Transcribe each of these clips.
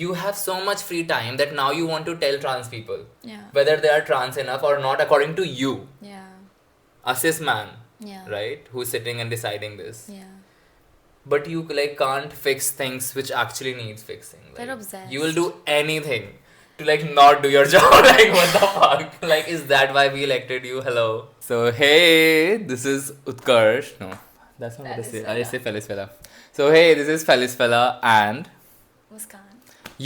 you have so much free time that now you want to tell trans people Yeah. whether they are trans enough or not according to you, Yeah. a cis man, Yeah. right, who's sitting and deciding this. Yeah. But you like can't fix things which actually needs fixing. They're Like, obsessed. you will do anything to like not do your job. Like, what the fuck? Like, is that why we elected you? Hello. So hey, this is Utkarsh. No, that's not what I say. I say Felix Fella. So hey, this is Felix Fella, and Muskaan.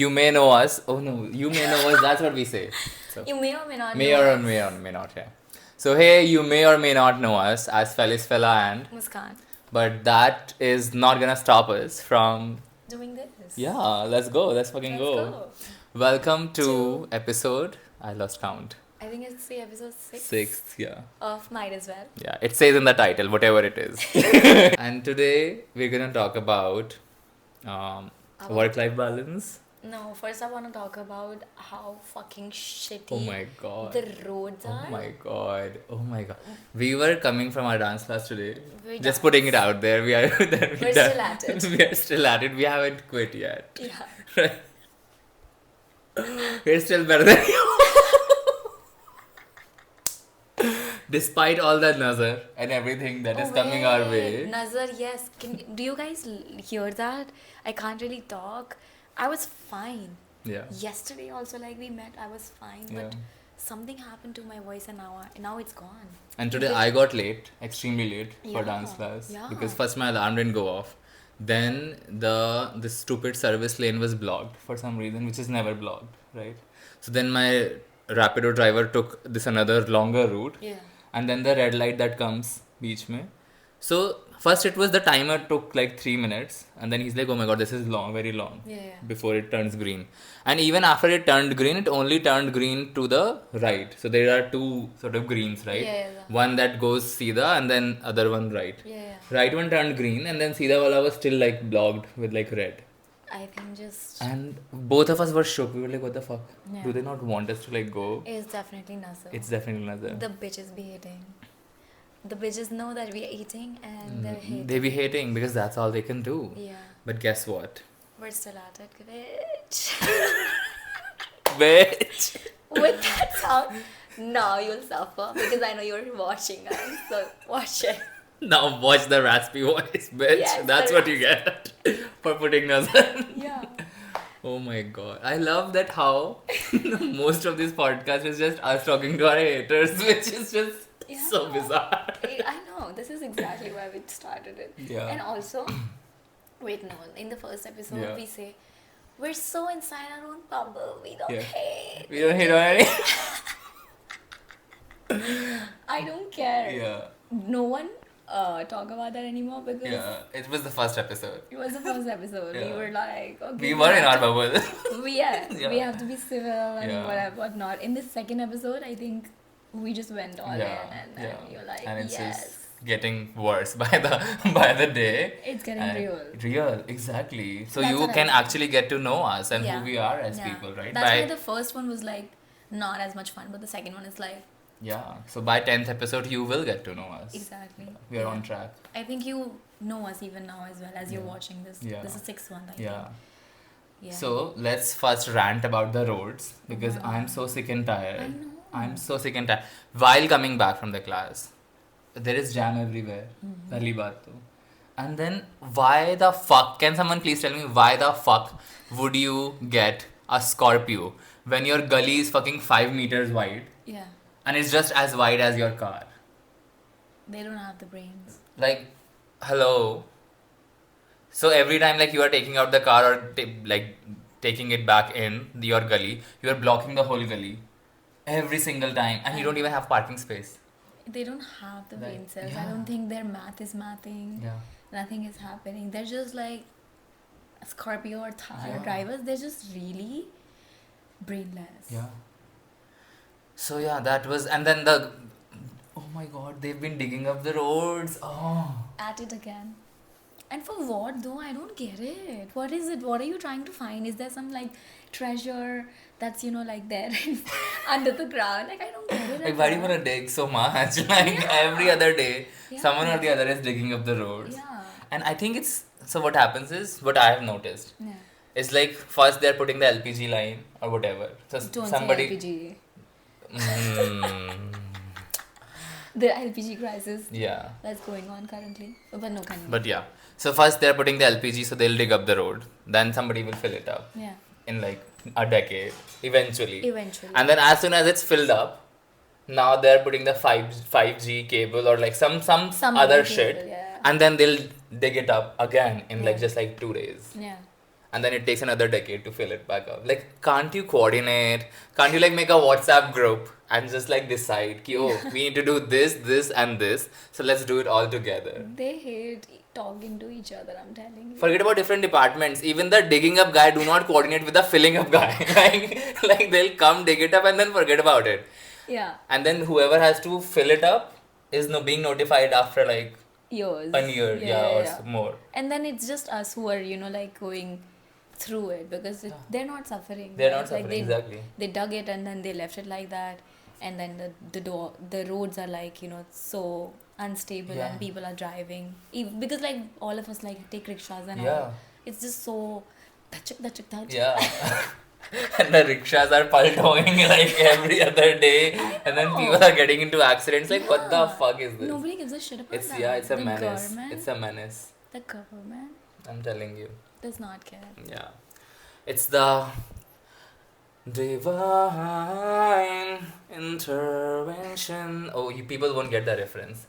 you may know us. Oh no, you may know us. That's what we say. So You may or may not may know or us. may not. Yeah. So hey, you may or may not know us as Felix Fella, and Muskaan. but that is not gonna stop us from Doing this. yeah, let's go. Let's fucking Let's go. go. Welcome to episode. I lost count. I think it's the episode 6 Sixth, yeah. of Might As Well. Yeah, it says in the title, whatever it is. And today we're gonna talk about work-life balance. No, first I want to talk about how fucking shitty Oh my god. the roads Oh are. my god. Oh my god. We were coming from our dance class today. We Just dance. putting it out there. We are. We're still at it. We are still at it. We haven't quit yet. Yeah. Right. We're still better than you. Despite all the nazar and everything that is coming our way. Nazar, yes. Do you guys hear that? I can't really talk. I was fine. Yeah. Yesterday also, like we met, I was fine. Yeah. But something happened to my voice and now it's gone. And today Because- I got late, extremely late for Yeah, dance class. yeah. Because first my alarm didn't go off. Then the stupid service lane was blocked for some reason, which is never blocked, right? So then my Rapido driver took this another longer route. Yeah. And then the red light that comes beach mein. So first it was the timer took like 3 minutes, and then he's like, oh my god, this is long, very long, Yeah. before it turns green. And even after it turned green, it only turned green to the right. So there are two sort of greens, right? Yeah. One that goes Sida and then other one right. Yeah. Right one turned green, and then Sida wala was still like blocked with like red. I think just And both of us were shook. We were like, what the fuck? Yeah. Do they not want us to like go? it's definitely Nazar. It's definitely another. The bitches be hating. The bitches know that we are eating and they're hating. They be hating because that's all they can do. Yeah. But guess what? We're still at it, bitch. Bitch. With that sound, now you'll suffer because I know you're watching us. So watch it. Now watch the raspy voice, bitch. Yes, That's the what you get for putting us in. Yeah. Oh my god. I love that how most of this podcast is just us talking to our haters, which is just Yeah. so bizarre. I know. This is exactly why we started it. Yeah. And also, wait, no. In the first episode, Yeah. we say, we're so inside our own bubble. We don't Yeah. hate. We don't hate on any. I don't care. Yeah. No one talk about that anymore because Yeah. It was the first episode. it was the first episode. Yeah. We were like, okay. We were in our bubble. We Yeah. have to be civil and Yeah. whatever, whatnot. In the second episode, I think we just went all in, and then you're like, and it's yes, just getting worse by the day. it's getting And real. Real, exactly. So That's you what I can think. actually get to know us and Yeah. who we are as Yeah. people, right? That's why the first one was like not as much fun, but the second one is like yeah. So by 10th episode, you will get to know us. exactly. We are Yeah. on track. I think you know us even now as well as you're Yeah. watching this. Yeah. This is sixth one. I Yeah. think. Yeah. So let's first rant about the roads because Wow. I'm so sick and tired. I know. I'm so sick and tired. While coming back from the class, there is jam everywhere. Mm-hmm. Pehli baat to. And then why the fuck? Can someone please tell me why the fuck would you get a Scorpio when your gully is fucking 5 meters wide Yeah. and it's just as wide as your car? They don't have the brains. Like, hello. So every time like you are taking out the car or like taking it back in your gully, you are blocking the whole gully every single time, and you don't even have parking space. They don't have the brain Like, cells. I yeah. don't think their math is mathing. Yeah. Nothing is happening. They're just like Scorpio or Thar Yeah. drivers. They're just really brainless. Yeah. So yeah, that was, and then the, oh my god, they've been digging up the roads. Oh. At it again. And for what though? I don't get it. What is it? What are you trying to find? Is there some like treasure that's like there under the ground? Like I don't get it. Like at why do you all. want to dig so much? Like Yeah. every other day, Yeah. someone or the other is digging up the roads. Yeah. And I think it's, so what happens is, what I have noticed, Yeah. It's like first they're putting the LPG line or whatever. So Don't somebody. say LPG. Mm, The LPG crisis yeah. that's going on currently. But no, continue. But yeah. So first they're putting the LPG, so they'll dig up the road. Then somebody will fill it up Yeah. in like a decade, eventually. Eventually. And then as soon as it's filled up, now they're putting the 5G cable or like some other shit. cable, yeah. And then they'll dig it up again in like Yeah. just like 2 days. Yeah. And then it takes another decade to fill it back up. Like, can't you coordinate? Can't you like make a WhatsApp group and just like decide, ki, oh, we need to do this, and this. So let's do it all together. They hate talking to each other, I'm telling you. Forget about different departments. Even the digging up guy do not coordinate with the filling up guy. like they'll come dig it up and then forget about it. Yeah. And then whoever has to fill it up is being notified after like Years. a year, or more. And then it's just us who are, like going through it because they're not suffering. They're right? not suffering, like exactly. They dug it and then they left it like that, and then the roads are like so unstable Yeah. and people are driving because like all of us like take rickshaws and Yeah. all. It's just so touch. Yeah. And the rickshaws are paltoing like every other day, and then people are getting into accidents. Like, what the fuck is this? Nobody gives a shit about It's that. it's a The menace. Government, It's a menace. the government I'm telling you. does not care. Yeah. It's the divine intervention. Oh, you people won't get the reference.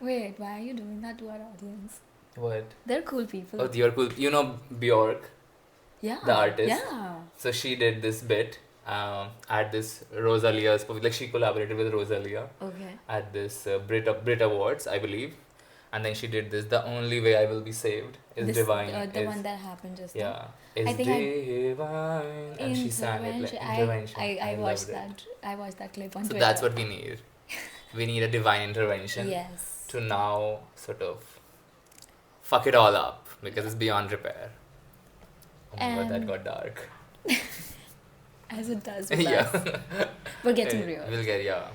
Wait, why are you doing that to our audience? What? They're cool people. Oh, you're cool. You know Bjork, Yeah. the artist? Yeah. So she did this bit at this Rosalia's, like she collaborated with Rosalia Okay. at this Brit Awards, I believe. And then she did this, the only way I will be saved is divine. The is, one that happened just yeah, now. is I think I- divine. And she sang it like intervention. I watched loved it. that. I watched that clip on So Twitter. that's what we need. We need a divine intervention Yes. to now sort of fuck it all up because it's beyond repair. Oh my god, that And- got dark. As it does with Yeah. us. We're getting real. We'll get, yeah.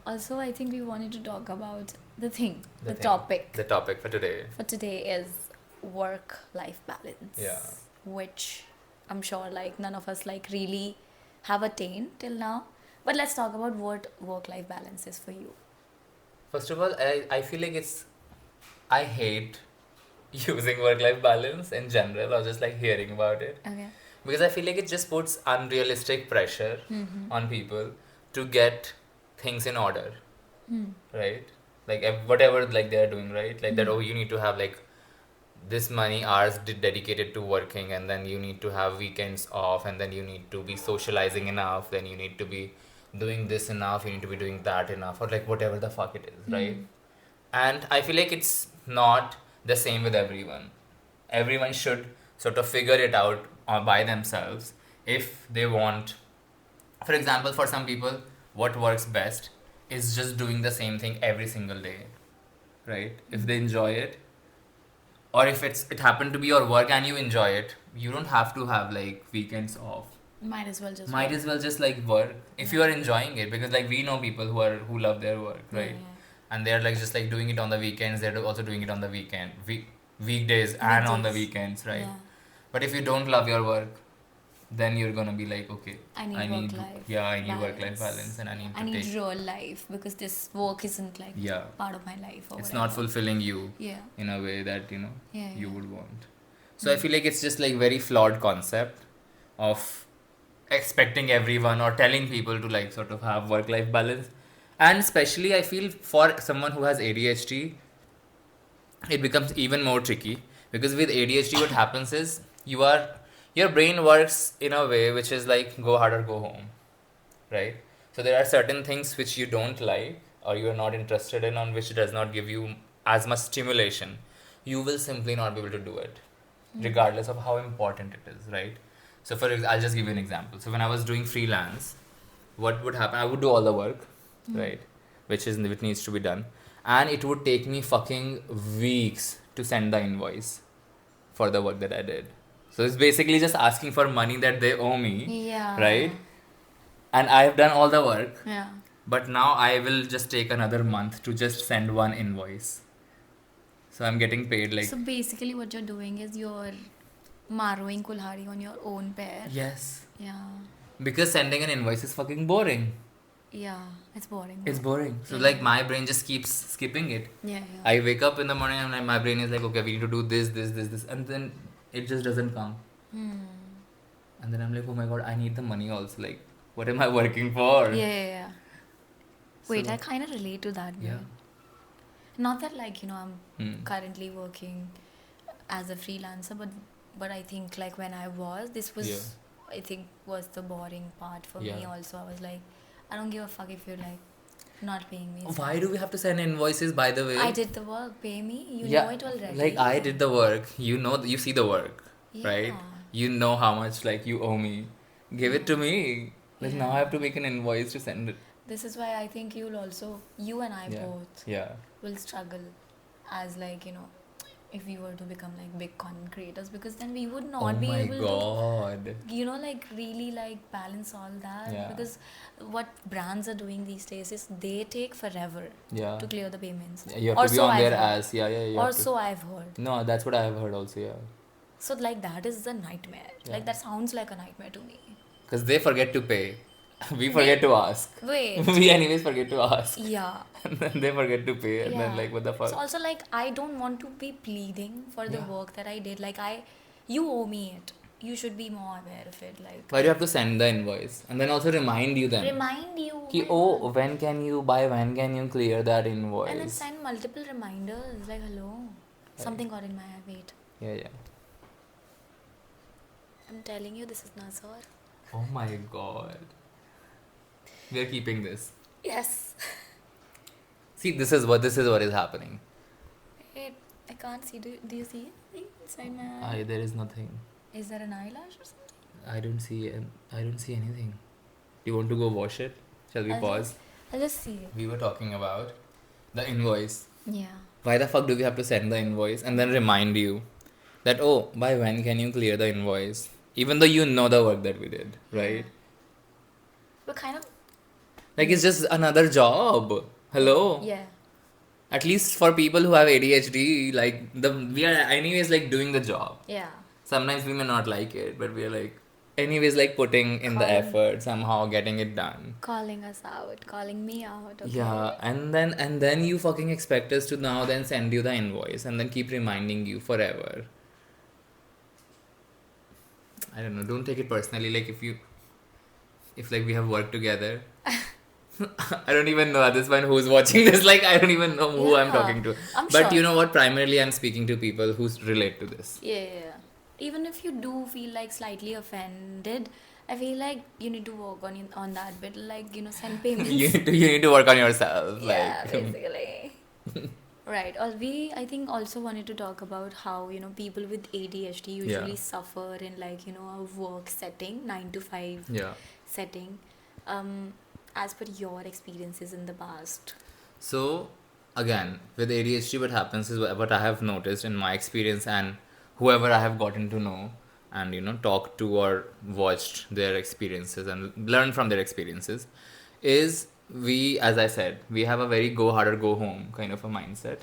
Also, I think we wanted to talk about the thing, the thing. topic The topic for today. for today is work-life balance. Yeah. Which I'm sure like none of us like really have attained till now. But let's talk about what work-life balance is for you. First of all, I feel like I hate using work-life balance in general or just like hearing about it. Okay. Because I feel like it just puts unrealistic pressure on people to get things in order, right? Like whatever like they're doing, right? Like that, oh, you need to have like this many hours dedicated to working, and then you need to have weekends off, and then you need to be socializing enough, then you need to be doing this enough, you need to be doing that enough, or like whatever the fuck it is, right? And I feel like it's not the same with everyone. Everyone should sort of figure it out by themselves if they want. For example, for some people, what works best is just doing the same thing every single day, right? If they enjoy it, or if it happened to be your work and you enjoy it, you don't have to have like weekends off. Might as well just Might work. as well just like work if you are enjoying it, because like we know people who love their work, right? And they're like just like doing it on the weekends. They're also doing it on the weekdays and on the Weekdays. weekends, right? Yeah. But if you don't love your work, then you're gonna be like, okay, I need work-life work-life balance, and I need to take. real life because this work isn't like Yeah. part of my life or It's whatever. not fulfilling you Yeah. in a way that Yeah, you yeah. would want. So I feel like it's just like very flawed concept of expecting everyone or telling people to like sort of have work-life balance. And especially I feel for someone who has ADHD, it becomes even more tricky, because with ADHD what happens is your brain works in a way which is like go hard or go home, right? So there are certain things which you don't like or you are not interested in, on which does not give you as much stimulation. You will simply not be able to do it, regardless of how important it is, right? So I'll just give you an example. So when I was doing freelance, what would happen? I would do all the work, right, which needs to be done, and it would take me fucking weeks to send the invoice for the work that I did. So it's basically just asking for money that they owe me, Yeah. right? And I've done all the work, Yeah. but now I will just take another month to just send one invoice. So I'm getting paid like So basically, what you're doing is you're Marrowing kulhari on your own pair. Yes. Yeah. Because sending an invoice is fucking boring. Yeah. It's boring. It's though. boring. So Yeah. like my brain just keeps skipping it. Yeah. I wake up in the morning and like my brain is like, okay, we need to do this, and then it just doesn't come. Hmm. And then I'm like, oh my god, I need the money also. Like, what am I working for? Yeah. Wait, So- I kind of relate to that. Yeah. Way. Not that like I'm Hmm. currently working as a freelancer, but I think like when I was, this was Yeah. I think was the boring part for me. Yeah. Also, I was like, I don't give a fuck if you're like not paying me. Why do we have to send invoices, by the way? I did the work. Pay me. You Yeah, know it already. like I did the work. You know, you see the work, right? Yeah. You know how much like you owe me. Give it to me. Like now I have to make an invoice to send it. This is why I think you and I Yeah. both Yeah. will struggle as like if we were to become like big content creators, because then we would not Oh be my able god. to like really like balance all that. Yeah. Because what brands are doing these days is they take forever Yeah. to clear the payments. Yeah, you have Or to be so on I've their heard. ass. Yeah. You Or have to. so I've heard. No, that's what I have heard also. Yeah. So like that is the nightmare. Yeah. Like that sounds like a nightmare to me. Because they forget to pay. We forget to ask. Wait. We anyways forget to ask. Yeah. And then they forget to pay. And then like, what the fuck? It's also like I don't want to be pleading for the Yeah. work that I did. Like you owe me it. You should be more aware of it. Like Why do you have to send the invoice? And then also remind you then. remind you. Ki, oh, when can you clear that invoice? And then send multiple reminders. Like hello, something got in my eye. Wait, Yeah. I'm telling you, this is Nazar. Oh my god. We are keeping this. Yes. See, this is what is happening. Wait, I can't see. Do you see it inside my eye? There is nothing. Is there an eyelash or something? I don't see anything. Do you want to go wash it? Shall we pause? I'll just see it. We were talking about the invoice. Yeah. Why the fuck do we have to send the invoice and then remind you that, oh, by when can you clear the invoice? Even though you know the work that we did, right? We're kind of. Like, it's just another job. Hello? Yeah. At least for people who have ADHD, like, we are anyways, like, doing the job. Yeah. Sometimes we may not like it, but we are, like, anyways, like, putting in the effort, somehow getting it done. Calling us out, calling me out. Okay? Yeah, and then you fucking expect us to now then send you the invoice and then keep reminding you forever. I don't know, don't take it personally, like if like we have worked together. I don't even know at this point who's watching this, like I don't even know who I'm Yeah, talking to. I'm But sure. you know what, primarily I'm speaking to people who relate to this. Yeah. Even if you do feel like slightly offended, I feel like you need to work on that bit, like send payments. you need to work on yourself. Yeah, Like basically. Right. We I think also wanted to talk about how people with ADHD usually suffer in like a work setting, 9 to 5 yeah. setting. As per your experiences in the past. So again, with ADHD, what happens is what I have noticed in my experience and whoever I have gotten to know and talked to or watched their experiences and learned from their experiences is as I said, we have a very go hard or go home kind of a mindset.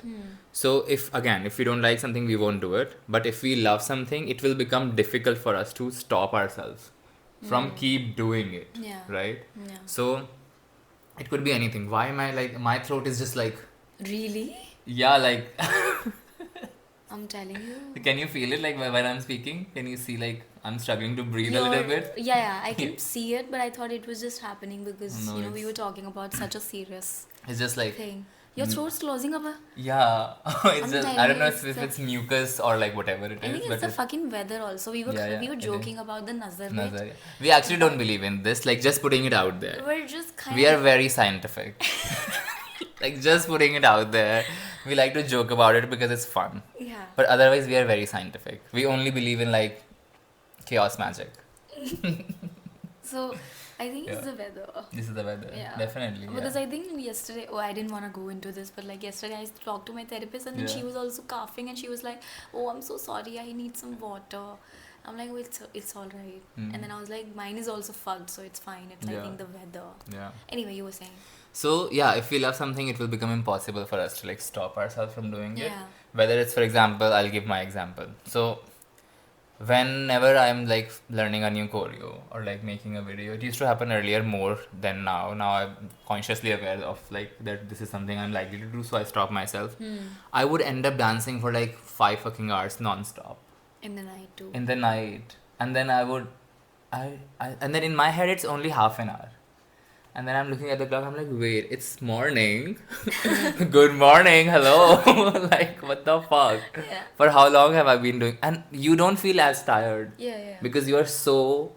So if we don't like something, we won't do it. But if we love something, it will become difficult for us to stop ourselves from keep doing it. Yeah. Right? Yeah. So it could be anything. Why am I like, my throat is just like, Really? yeah, like, I'm telling you. can you feel it like when I'm speaking? Can you see like I'm struggling to breathe a little bit? Yeah, I can see it, but I thought it was just happening because No, we it's- were talking about such a serious It's just like, thing. Your throat's closing up. yeah, it's just, I don't know telling you, if it's mucus or like whatever it I is. think it's but the fucking weather also. We were Yeah, we were it joking is. about the nazar bit. Nazar. We actually don't believe in this, like just putting it out there. We're just kind We are of very scientific. Like just putting it out there. We like to joke about it because it's fun. yeah. But otherwise we are very scientific. We only believe in like chaos magic. So I think it's Yeah. the weather. This is the weather. Yeah. Definitely. Because Yeah. I think yesterday, I didn't want to go into this, but like yesterday I talked to my therapist and then she Yeah. was also coughing and she was like, oh, I'm so sorry, I need some water. I'm like, well, it's all right. And then I was like, mine is also fucked, so it's fine. It's I Yeah. think the weather. Yeah. Anyway, you were saying. So yeah, if we love something, it will become impossible for us to like stop ourselves from doing it. Yeah. Whether it's, for example, I'll give my example. So whenever I'm like learning a new choreo or like making a video, it used to happen earlier more than now. Now I'm consciously aware of like that this is something I'm likely to do, so I stop myself. I would end up dancing for like 5 fucking hours non-stop In the night too. in the night, and then and then in my head it's only half an hour. And then I'm looking at the clock, I'm like, wait, it's morning. Good morning, hello. Like, what the fuck? Yeah. For how long have I been doing? And you don't feel as tired Yeah, yeah. because you are so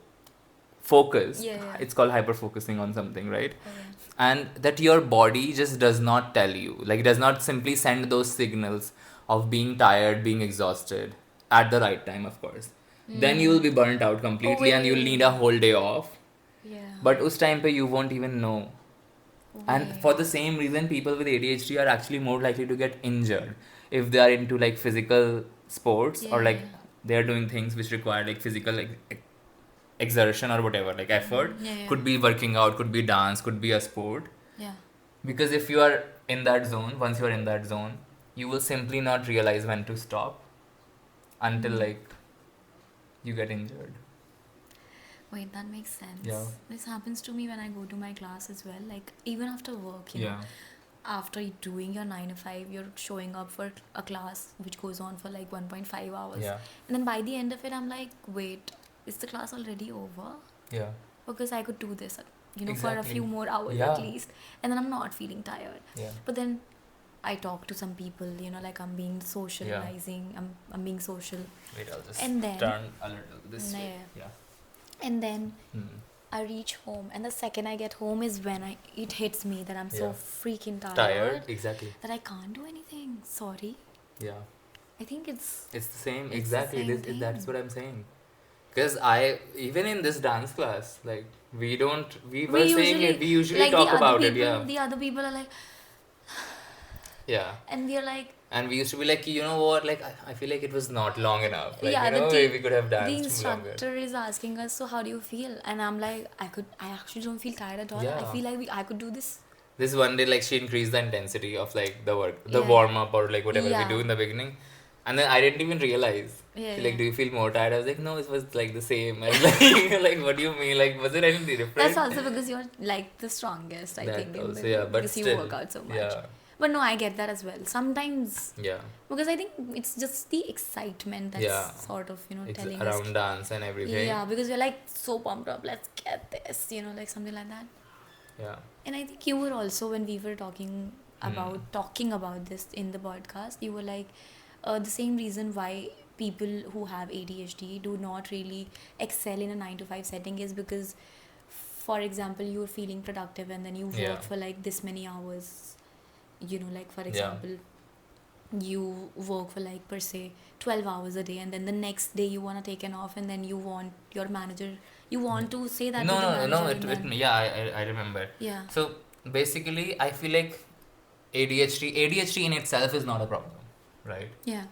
focused. Yeah, yeah. It's called hyper focusing on something, right? Okay. And that your body just does not tell you, like, it does not simply send those signals of being tired, being exhausted at the right time, of course. Then you will be burnt out completely and you'll need a whole day off. Yeah. But us time pe you won't even know. And for the same reason, people with ADHD are actually more likely to get injured if they are into like physical sports or like they are doing things which require like physical exertion or whatever, like effort. Could be working out, could be dance, could be a sport. Yeah. Because if you are in that zone, once you are in that zone, you will simply not realize when to stop until like you get injured. Wait, that makes sense. Yeah. This happens to me when I go to my class as well. Like, even after work, you know, after doing your 9 to 5, you're showing up for a class which goes on for like 1.5 hours. Yeah. And then by the end of it, I'm like, wait, is the class already over? Yeah. Because I could do this, you know, Exactly. for a few more hours Yeah. at least. And then I'm not feeling tired. Yeah. But then I talk to some people, you know, like I'm being socializing, I'm being social. Wait, I'll just And then- turn a little this way. Yeah. Yeah. And then I reach home, and the second I get home is when it hits me that I'm so Yeah. freaking Tired, exactly. that I can't do anything. Sorry. Yeah. I think it's It's the same, It's the exactly. same That's thing. what I'm saying. Because even in this dance class, like, we were saying it, we usually like, talk the other about people, it, yeah. The other people are like, Yeah. and we're like, And we used to be like, you know what, like, I feel like it was not long enough. Like, yeah, you know, we could have the danced longer. instructor is asking us, so how do you feel? And I'm like, I actually don't feel tired at all. Yeah. I feel like I could do this. This one day, like, she increased the intensity of, like, the Yeah. warm up or, like, whatever we Yeah. do in the beginning. And then I didn't even realize. Yeah, She's like, yeah. do you feel more tired? I was like, no, it was, like, the same. I was like, like, what do you mean? Like, was it anything different? That's also because you're like the strongest, I That think. also, yeah, but because you still, work out so much. yeah. But no, I get that as well. Sometimes, Yeah. because I think it's just the excitement that's Yeah. sort of, you know, It's telling around us. dance and everything. Yeah, because you're like so pumped up, let's get this, you know, like something like that. Yeah. And I think you were also, when we were talking about this in the podcast, you were like, the same reason why people who have ADHD do not really excel in a 9 to 5 setting is because, for example, you're feeling productive and then you work Yeah. for like this many hours, you know, like for example, you work for like per se 12 hours a day, and then the next day you want to take an off, and then you want your manager, you want to say that to the manager. and then- yeah, I remember. yeah. So basically, I feel like ADHD in itself is not a problem, right? Yeah.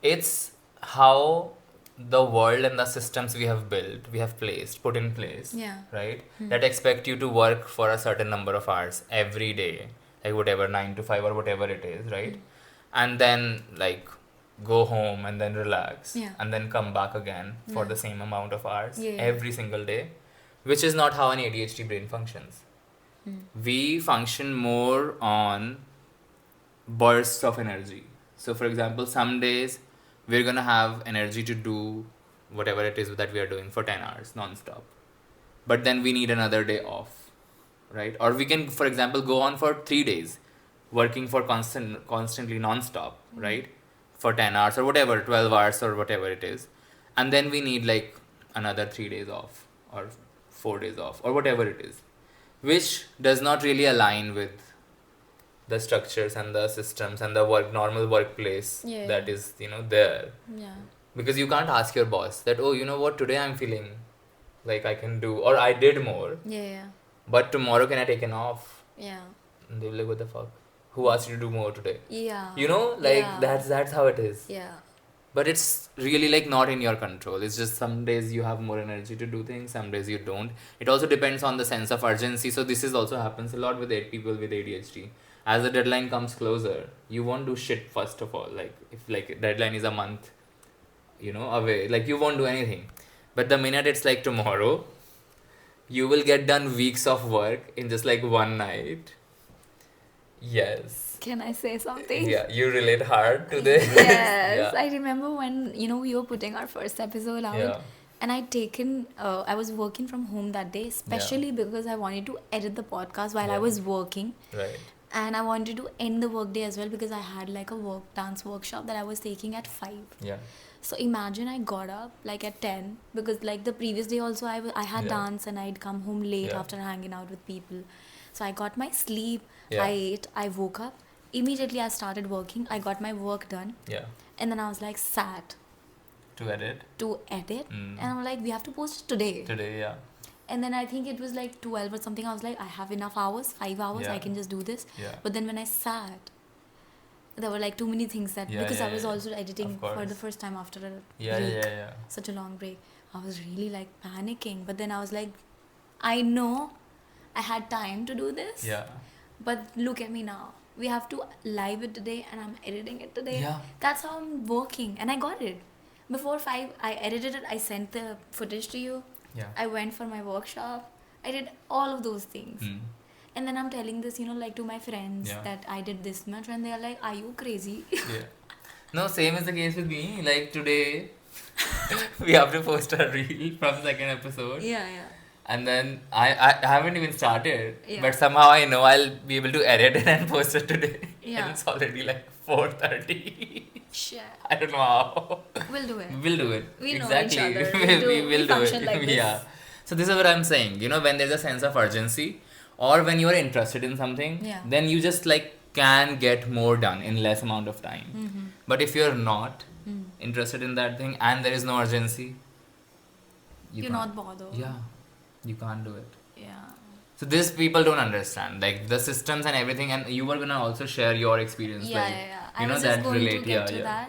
It's how the world and the systems we have built, put in place, Yeah. right? That expect you to work for a certain number of hours every day, like whatever, 9 to 5 or whatever it is, right? And then like go home and then relax, Yeah. and then come back again for Yeah. the same amount of hours Yeah. every single day, which is not how an ADHD brain functions. We function more on bursts of energy. So, for example, some days we're gonna have energy to do whatever it is that we are doing for 10 hours non-stop, but then we need another day off, right? Or we can, for example, go on for 3 days working for constantly non-stop, right? For 10 hours or whatever, 12 hours or whatever it is, and then we need like another 3 days off or 4 days off or whatever it is, which does not really align with the structures and the systems and the normal workplace Yeah. that is, you know, there. Yeah. Because you can't ask your boss that, oh, you know what, today I'm feeling like I can do, or I did more, Yeah. but tomorrow can I take an off? Yeah. And they'll be like, what the fuck? Who asked you to do more today? Yeah. You know, like Yeah. that's how it is. Yeah. But it's really like not in your control. It's just some days you have more energy to do things, some days you don't. It also depends on the sense of urgency. So this is also happens a lot with people with ADHD. As the deadline comes closer, you won't do shit first of all. Like if like deadline is a month, away. Like you won't do anything. But the minute it's like tomorrow, you will get done weeks of work in just like one night. Yes. Can I say something? Yeah, you relate hard to this. Yes, Yeah. I remember when we were putting our first episode out, Yeah. and I was working from home that day, especially because I wanted to edit the podcast while I Yeah. was working, Right. and I wanted to end the workday as well because I had like a dance workshop that I was taking at 5. Yeah. So imagine I got up like at 10 because like the previous day also I had Yeah. dance and I'd come home late Yeah. after hanging out with people. So I got my sleep, Yeah. I ate, I woke up. Immediately I started working. I got my work done. Yeah. And then I was like sat To edit to edit. Mm. And I'm like, we have to post it today. today. Yeah. And then I think it was like 12 or something. I was like, I have enough hours, 5 hours, Yeah. I can just do this. Yeah. But then when I sat, there were like too many things that Yeah, because yeah, I was yeah. also editing Of for course. the first time after a Yeah. break, Yeah. Yeah. such a long break. I was really like panicking. But then I was like, I know I had time to do this. Yeah. But look at me now. We have to live it today and I'm editing it today. Yeah. That's how I'm working. And I got it. Before 5, I edited it. I sent the footage to you. Yeah. I went for my workshop. I did all of those things. Mm. And then I'm telling this, like to my friends Yeah. that I did this much. And they are like, are you crazy? Yeah. No, same is the case with me. Like today, we have to post a reel from second episode. yeah. And then I haven't even started. Yeah. But somehow I know I'll be able to edit it and post it today. Yeah. And it's already like 4:30. Shit. I don't know how. We'll do it. We'll do it. We know exactly. each other. we will do function it. like this. Yeah. So this is what I'm saying. When there's a sense of urgency or when you're interested in something, Yeah. then you just like can get more done in less amount of time. Mm-hmm. But if you're not Mm. interested in that thing and there is no urgency, You're can't. not bothered. Yeah. You can't do it. Yeah. So this people don't understand, like the systems and everything, and you were gonna also share your experience. Yeah, like, yeah. You I know was that just going relate. to get yeah, to yeah.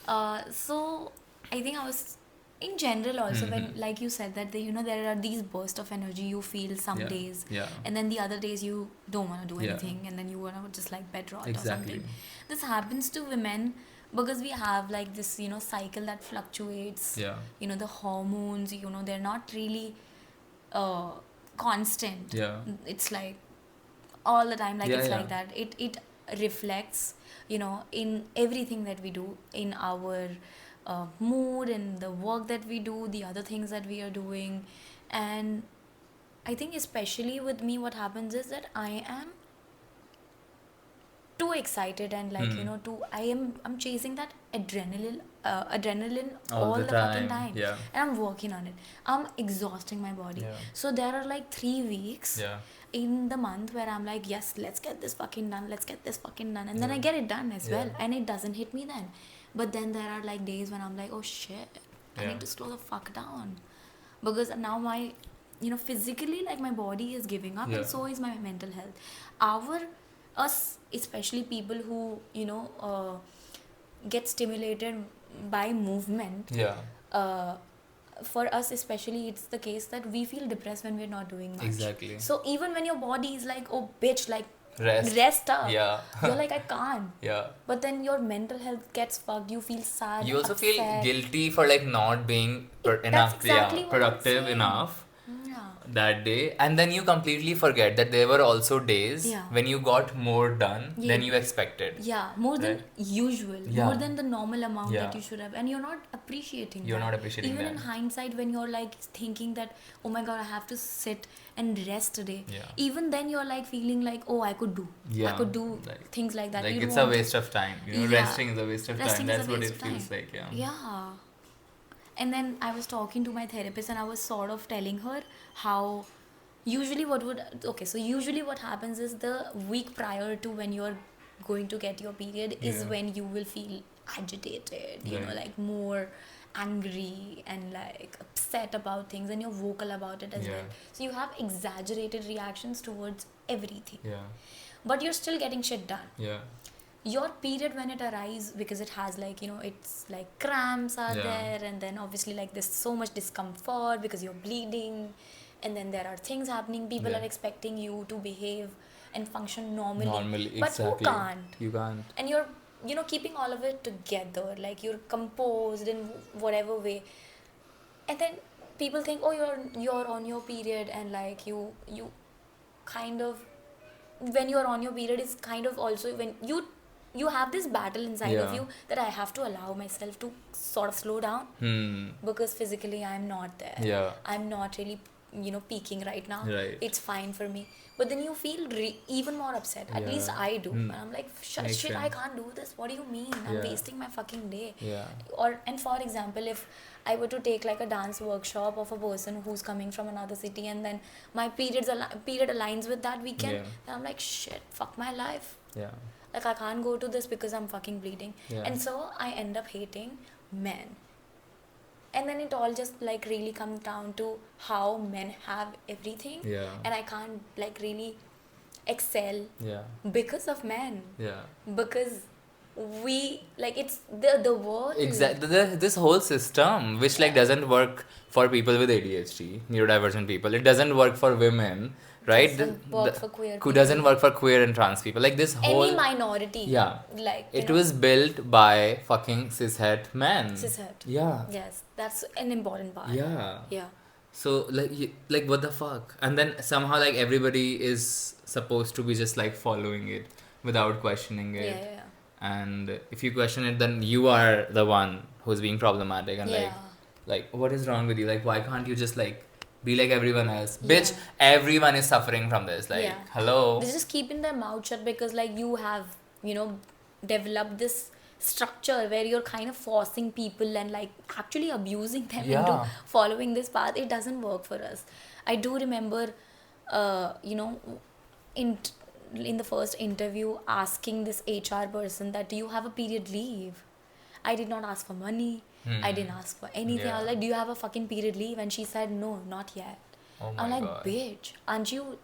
that. So I think I was in general also when like you said that there are these bursts of energy you feel some Yeah, days, yeah. and then the other days you don't want to do Yeah. anything, and then you want to just like bed rot or Exactly. something. This happens to women because we have like this cycle that fluctuates. Yeah. The hormones, they're not really constant. Yeah. It's like all the time, like Yeah, it's yeah. like that. It reflects in everything that we do, in our mood, in the work that we do, the other things that we are doing. And I think especially with me what happens is that I am too excited and like I'm chasing that adrenaline all the fucking time. Yeah. And I'm working on it. I'm exhausting my body. Yeah. So there are like 3 weeks Yeah. in the month where I'm like, yes, let's get this fucking done, and then I Yeah. get it done as well, Yeah. and it doesn't hit me then. But then there are like days when I'm like, oh shit, I Yeah. need to slow the fuck down, because now my physically, like, my body is giving up, Yeah. and so is my mental health. Us, especially people who get stimulated by movement, Yeah. for us especially, it's the case that we feel depressed when we're not doing much. Exactly. So even when your body is like, oh bitch, like Rest. up, Yeah. you're like, I can't. Yeah. But then your mental health gets fucked. You feel sad. You also feel upset. guilty for like not being That's enough, exactly what I'm productive saying. enough Yeah. that day, and then you completely forget that there were also days Yeah. when you got more done Yeah. than you expected. Yeah, more than Right. usual, Yeah. more than the normal amount Yeah. that you should have, and you're not appreciating You're that. not appreciating Even that. in hindsight, when you're like thinking that, oh my god, I have to sit and rest today. Yeah. Even then, you're like feeling like, oh, I could do. Yeah. I could do Like- things like that. Like You it's don't a want- waste of time. Yeah. Resting is a waste of Resting time. is a That's what waste it of feels time. like. Yeah. Yeah. And then I was talking to my therapist, and I was sort of telling her how usually what happens is the week prior to when you're going to get your period is Yeah. when you will feel agitated, Right. like more angry and like upset about things, and you're vocal about it as Yeah. well. So you have exaggerated reactions towards everything, Yeah. but you're still getting shit done. Yeah. Your period, when it arrives, because it has like it's like cramps are Yeah. there, and then obviously like there's so much discomfort because you're bleeding, and then there are things happening. People Yeah. are expecting you to behave and function normally, Normally, but exactly. who can't? You can't. And you're keeping all of it together, like you're composed in whatever way, and then people think, oh, you're on your period, and like you kind of, when you're on your period, is kind of also when you have this battle inside of Yeah. you that I have to allow myself to sort of slow down, because physically I'm not there. Yeah. I'm not really peaking right now. Right. It's fine for me, but then you feel even more upset. At Yeah. least I do. And I'm like, Makes shit, I sense. can't do this. What do you mean? I'm Yeah. wasting my fucking day. Yeah. And for example, if I were to take like a dance workshop of a person who's coming from another city, and then my period aligns with that weekend, Yeah. then I'm like, shit, fuck my life. Yeah. Like, I can't go to this because I'm fucking bleeding. Yeah. And so I end up hating men. And then it all just like really comes down to how men have everything. Yeah. And I can't like really excel Yeah. because of men. Yeah. Because we, like, it's the world. Exactly. This whole system, which like doesn't work for people with ADHD, neurodivergent people. It doesn't work for women, right? Doesn't work for queer people. Doesn't work for queer and trans people. Like this whole. Any minority. Yeah. Like, It was built by fucking cishet men. cishet. Yeah. Yes, that's an important part. Yeah. Yeah. So like what the fuck? And then somehow like everybody is supposed to be just like following it without questioning it. Yeah. And if you question it, then you are the one who's being problematic. And Yeah. like what is wrong with you? Like why can't you just like be like everyone else? Yeah. Bitch, everyone is suffering from this. Like, Yeah. hello. They're just keeping their mouth shut because like you have, developed this structure where you're kind of forcing people and like actually abusing them into Yeah. following this path. It doesn't work for us. I do remember, in the first interview asking this HR person that, do you have a period leave? I did not ask for money. I didn't ask for anything. I was Yeah. like, do you have a fucking period leave? And she said, no, not yet. Oh I'm my like, God. bitch, aren't you?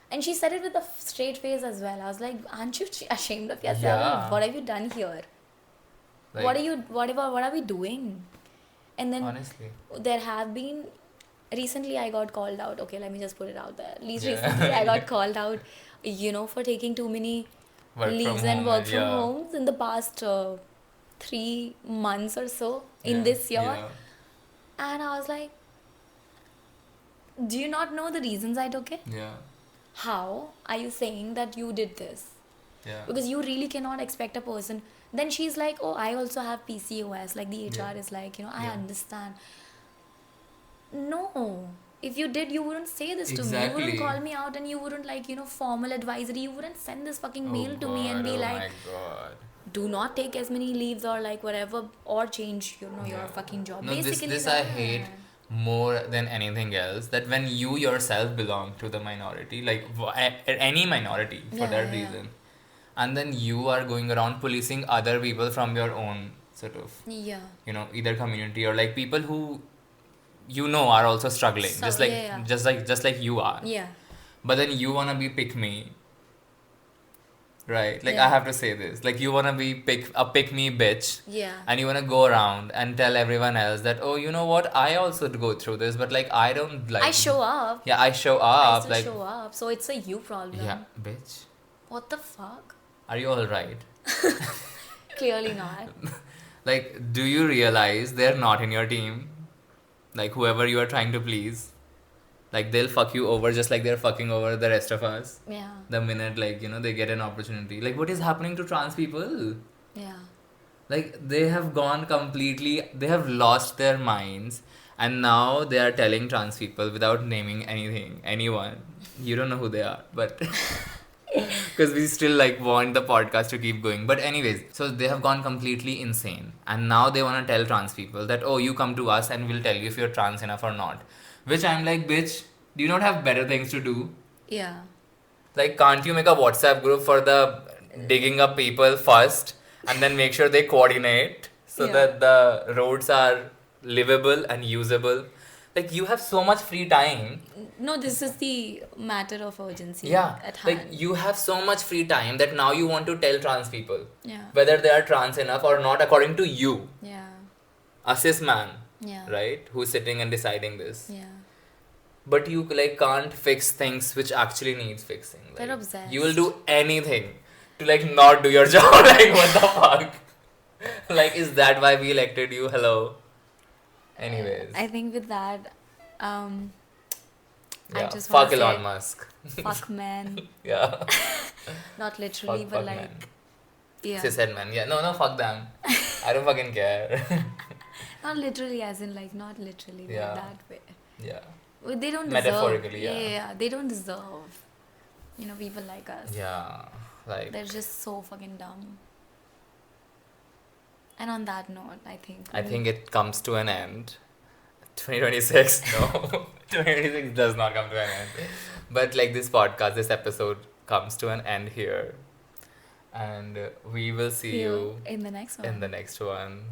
And she said it with a straight face as well. I was like, aren't you ashamed of yourself? Yeah. What have you done here? Like, What are we doing? And then honestly. there have been, recently I got called out. Okay, let me just put it out there. Yeah. Recently I got called out, for taking too many Work from leaves and home work and- from yeah. homes in the past 3 months or so in Yeah, this year. yeah. And I was like, do you not know the reasons I took it? Yeah. How are you saying that you did this? Yeah. Because you really cannot expect a person. Then she's like, oh, I also have PCOS. Like the HR Yeah. is like, I Yeah. understand. No. If you did, you wouldn't say this to me. You Exactly. wouldn't call me out and you wouldn't formal advisory. You wouldn't send this fucking Oh mail to me and God, be oh like, my God. do not take as many leaves or like whatever, or change, your Yeah. fucking job. No, Basically this I that. hate more than anything else, that when you yourself belong to the minority, like any minority for Yeah, that yeah. reason, and then you are going around policing other people from your own sort of, Yeah. either community or like people who are also struggling, just like Yeah. just like you are. Yeah. But then you wanna be pick me, right? Like Yeah. I have to say this, like you wanna be pick me bitch. Yeah. And you want to go around and tell everyone else that, oh, you know what, I also go through this, but like I don't like. I show up. Yeah, I show I up. still Like, show up. So it's a you problem. yeah, bitch. What the fuck? Are you alright? Clearly not. Like, do you realize they're not in your team? Like, whoever you are trying to please, like they'll fuck you over just like they're fucking over the rest of us. Yeah. The minute they get an opportunity. Like, what is happening to trans people? Yeah. Like they have gone completely, they have lost their minds, and now they are telling trans people without naming anyone. You don't know who they are, but because we still like want the podcast to keep going. But anyways, so they have gone completely insane, and now they want to tell trans people that, oh, you come to us and we'll tell you if you're trans enough or not. Which I'm like, bitch, do you not have better things to do? Yeah. Like, can't you make a WhatsApp group for the digging up people first and then make sure they coordinate so Yeah. that the roads are livable and usable? Like, you have so much free time. No, this is the matter of urgency Yeah. at hand. Like, you have so much free time that now you want to tell trans people Yeah. whether they are trans enough or not according to you, Yeah. a cis man, Yeah. right? Who's sitting and deciding this. Yeah. But you like can't fix things which actually needs fixing. They're Like, obsessed. you will do anything to like not do your job. Like what the fuck? Like is that why we elected you? Hello. Anyways. I think with that, I Yeah. just Fuck wanna Elon say, Musk. fuck man. Yeah. Not literally, Fuck, but fuck like, man. yeah. Cishet man. Yeah. No, fuck them. I don't fucking care. Not literally, as in like, not literally like Yeah. that way. Yeah. Well, they don't deserve. Metaphorically, yeah. Yeah, they don't deserve. People like us. Yeah. Like. They're just so fucking dumb. And on that note, I think. I think it comes to an end. 2026, no. 2026 does not come to an end. But like this podcast, this episode comes to an end here. And we will see you in the next one. in the next one.